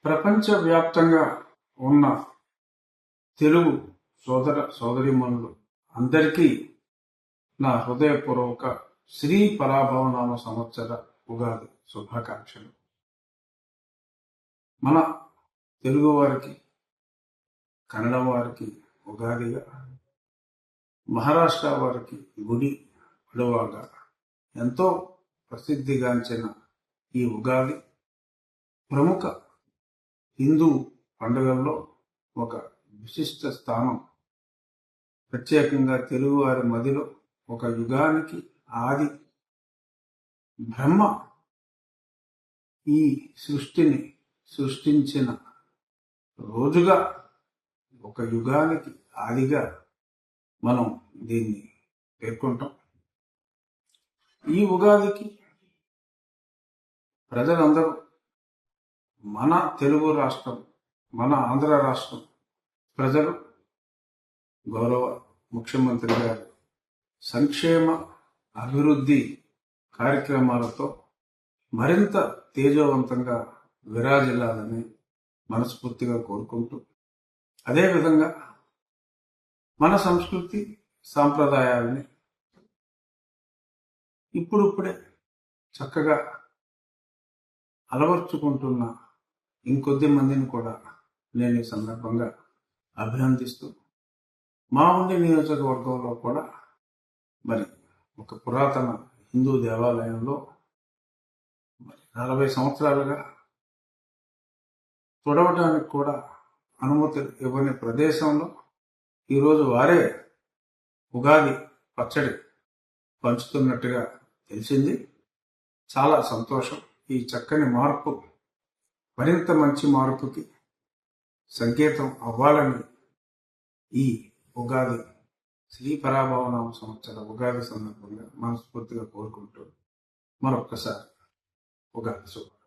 ప్రపంచవ్యాప్తంగా ఉన్న తెలుగు సోదర సోదరీమణులు అందరికీ నా హృదయపూర్వక శ్రీ పరాభవనామ సంవత్సర ఉగాది శుభాకాంక్షలు. మన తెలుగు వారికి, కన్నడ వారికి ఉగాదిగా, మహారాష్ట్ర వారికి గుడి పడవగా ఎంతో ప్రసిద్ధిగాంచిన ఈ ఉగాది ప్రముఖ హిందూ పండుగల్లో ఒక విశిష్ట స్థానం. ప్రత్యేకంగా తెలుగువారి మదిలో ఒక యుగానికి ఆది బ్రహ్మ ఈ సృష్టిని సృష్టించిన రోజుగా, ఒక యుగానికి ఆదిగా మనం దీన్ని పేర్కొంటాం. ఈ ఉగాదికి ప్రజలందరూ మన తెలుగు రాష్ట్రం, మన ఆంధ్ర రాష్ట్రం ప్రజలు గౌరవ ముఖ్యమంత్రి గారి సంక్షేమ అభివృద్ధి కార్యక్రమాలతో మరింత తేజవంతంగా విరాజిల్లాలని మనస్ఫూర్తిగా కోరుకుంటూ, అదేవిధంగా మన సంస్కృతి సాంప్రదాయాలని ఇప్పుడిప్పుడే చక్కగా అలవర్చుకుంటున్న ఇంకొద్ది మందిని కూడా నేను ఈ సందర్భంగా అభినందిస్తూ, మా ఉండి నియోజకవర్గంలో కూడా మరి ఒక పురాతన హిందూ దేవాలయంలో 40 సంవత్సరాలుగా తొడవడానికి కూడా అనుమతి ఇవ్వని ప్రదేశంలో ఈరోజు వారే ఉగాది పచ్చడి పంచుతున్నట్టుగా తెలిసింది. చాలా సంతోషం. ఈ చక్కని మార్పు మరింత మంచి మార్పుకి సంకేతం అవ్వాలని ఈ ఉగాది శ్రీ పరాభవనామ సంవత్సర ఉగాది సందర్భంగా మనస్ఫూర్తిగా కోరుకుంటూ మరొక్కసారి ఉగాది శుభాకాంక్షలు.